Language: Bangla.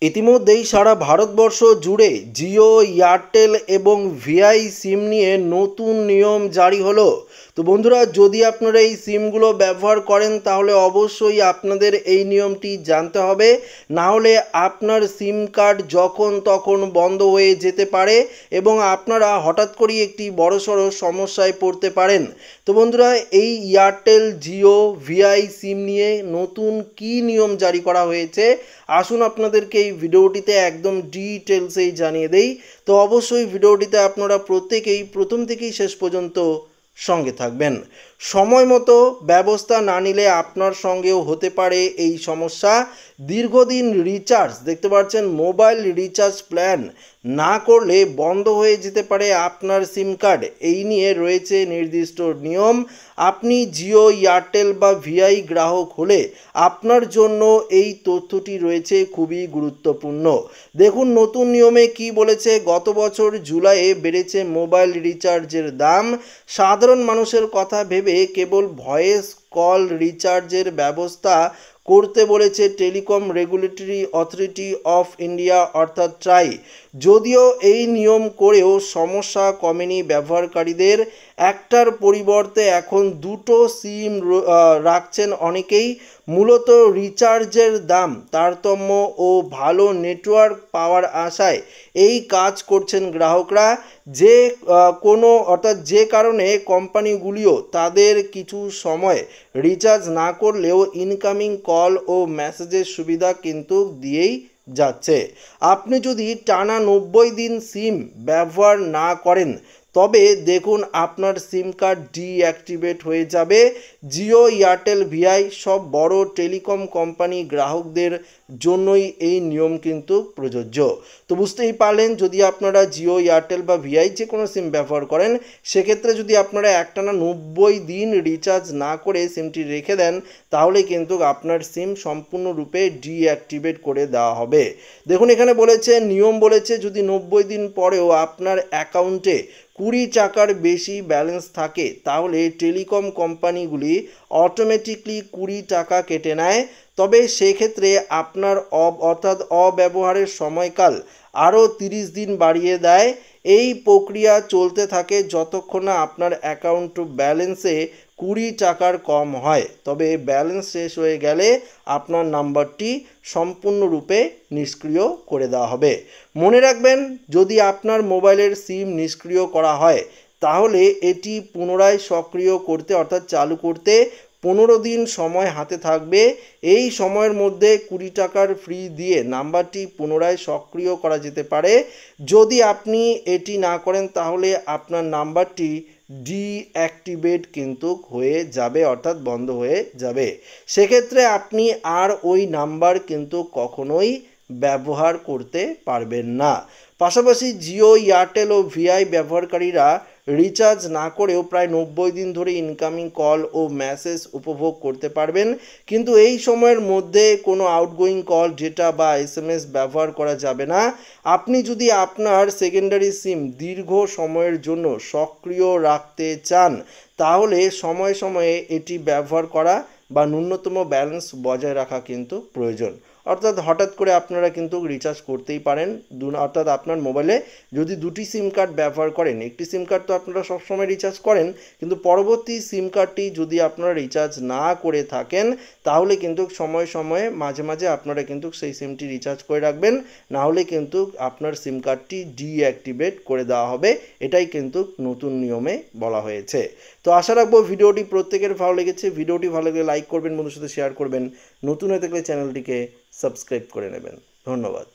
ইতিমধ্যেই সারা ভারতবর্ষ জুড়ে জিও, এয়ারটেল এবং ভিআই সিম নিয়ে নতুন নিয়ম জারি হলো। তো বন্ধুরা, যদি আপনারা এই সিমগুলো ব্যবহার করেন তাহলে অবশ্যই আপনাদের এই নিয়মটি জানতে হবে, না হলে আপনার সিম কার্ড যখন তখন বন্ধ হয়ে যেতে পারে এবং আপনারা হঠাৎ করেই একটি বড়সড় সমস্যায় পড়তে পারেন। তো বন্ধুরা, এই এয়ারটেল, জিও, ভিআই সিম নিয়ে নতুন কী নিয়ম জারি করা হয়েছে আসুন আপনাদেরকে এই ভিডিওটিতে একদম ডিটেলসেই জানিয়ে দেই। তো অবশ্যই ভিডিওটিতে আপনারা প্রত্যেকেই প্রথম থেকেই শেষ পর্যন্ত সঙ্গে থাকবেন। সময় মতো ব্যবস্থা না নিলে আপনার সঙ্গেও হতে পারে এই সমস্যা। দীর্ঘদিন রিচার্জ, দেখতে পাচ্ছেন মোবাইল রিচার্জ প্ল্যান না করলে বন্ধ হয়ে যেতে পারে আপনার সিম কার্ড। এই নিয়ে রয়েছে নির্দিষ্ট নিয়ম। আপনি জিও, এয়ারটেল বা ভিআই গ্রাহক হলে আপনার জন্য এই তথ্যটি রয়েছে খুবই গুরুত্বপূর্ণ। দেখুন নতুন নিয়মে কি বলেছে। গত বছর জুলাইয়ে বেড়েছে মোবাইল রিচার্জের দাম। সাধারণ মানুষের কথা ভেবে কেবল ভয়েস কল রিচার্জের ব্যবস্থা করতে বলেছে telecom regulatory authority of India অর্থাৎ ট্রাই। যদিও এই নিয়ম করেও সমস্যা কমেনি ব্যবহারকারীদের। একটার পরিবর্তে এখন দুটো সিম রাখছেন অনেকেই। মূলত রিচার্জের দাম তারতম্য ও ভালো নেটওয়ার্ক পাওয়ার আশায় এই কাজ করছেন গ্রাহকরা। যে কারণে কোম্পানিগুলিও তাদের কিছু সময় রিচার্জ না করলেও ইনকামিং কল ও মেসেজের সুবিধা কিন্তু দিয়েই যাচ্ছে। আপনি যদি টানা 90 দিন সিম ব্যবহার না করেন তবে দেখুন আপনার সিম কার্ড ডিঅ্যাক্টিভেট হয়ে যাবে। জিও, এয়ারটেল, ভিআই সব বড় টেলিকম কোম্পানি গ্রাহকদের জন্যই এই নিয়ম কিন্তু প্রযোজ্য। তো বুঝতেই পারলেন, যদি আপনারা জিও, এয়ারটেল বা ভিআই যে কোনো সিম ব্যবহার করেন সেক্ষেত্রে যদি আপনারা একটানা 90 দিন রিচার্জ না করে সিমটি রেখে দেন তাহলে কিন্তু আপনার সিম সম্পূর্ণরূপে ডিঅ্যাক্টিভেট করে দেওয়া হবে। দেখুন এখানে বলেছে, নিয়ম বলেছে যদি 90 দিন পরেও আপনার অ্যাকাউন্টে 20 টাকার বেশি ব্যালেন্স থাকে তাহলে টেলিকম কোম্পানিগুলি অটোমেটিকলি 20 টাকা কেটে নেয়। তবে সেক্ষেত্রে আপনার অব্যবহারের সময়কাল আরও 30 দিন বাড়িয়ে দেয়। এই প্রক্রিয়া চলতে থাকে যতক্ষণ না আপনার অ্যাকাউন্ট ব্যালেন্সে 20 টাকার কম হয়। তবে ব্যালেন্স শেষ হয়ে গেলে আপনার নাম্বারটি সম্পূর্ণরূপে নিষ্ক্রিয় করে দেওয়া হবে। মনে রাখবেন, যদি আপনার মোবাইলের সিম নিষ্ক্রিয় করা হয় তাহলে এটি পুনরায় সক্রিয় করতে অর্থাৎ চালু করতে 15 দিন সময় হাতে থাকবে। এই সময়ের মধ্যে 20 টাকার ফ্রি দিয়ে নাম্বারটি পুনরায় সক্রিয় করা যেতে পারে। যদি আপনি এটি না করেন তাহলে আপনার নাম্বারটি ডিঅ্যাক্টিভেট কিন্তু হয়ে যাবে অর্থাৎ বন্ধ হয়ে যাবে। সেক্ষেত্রে আপনি আর ওই নাম্বার কিন্তু কখনোই ব্যবহার করতে পারবেন না। পাশাপাশি জিও, এয়ারটেল ও ভিআই ব্যবহারকারীরা রিচার্জ না করেও প্রায় 90 দিন ধরে ইনকামিং কল ও মেসেজ উপভোগ করতে পারবেন। কিন্তু এই সময়ের মধ্যে কোনো আউটগোয়িং কল, ডেটা বা এসএমএস ব্যবহার করা যাবে না। আপনি যদি আপনার সেকেন্ডারি সিম দীর্ঘ সময়ের জন্য সক্রিয় রাখতে চান তাহলে সময়ে সময়ে এটি ব্যবহার করা বা ন্যূনতম ব্যালেন্স বজায় রাখা কিন্তু প্রয়োজন। অর্থাৎ হঠাৎ করে আপনারা কিন্তু রিচার্জ করতেই পারেন। অর্থাৎ আপনার মোবাইলে যদি দুটি সিম কার্ড ব্যবহার করেন, একটি সিম কার্ড তো আপনারা সবসময় রিচার্জ করেন, কিন্তু পরবর্তী সিম কার্ডটি যদি আপনারা রিচার্জ না করে থাকেন তাহলে কিন্তু সময়ে সময়ে মাঝে মাঝে আপনারা কিন্তু সেই সিমটি রিচার্জ করে রাখবেন, না হলে কিন্তু আপনার সিম কার্ডটি ডিঅ্যাক্টিভেট করে দেওয়া হবে। এটাই কিন্তু নতুন নিয়মে বলা হয়েছে। তো আশা রাখবো ভিডিওটি প্রত্যেকের ভালো লেগেছে। ভিডিওটি ভালো লাগলে লাইক করবেন, বন্ধুর সাথে শেয়ার করবেন, নতুন হয়ে থাকলে চ্যানেলটিকে সাবস্ক্রাইব করে নেবেন। ধন্যবাদ।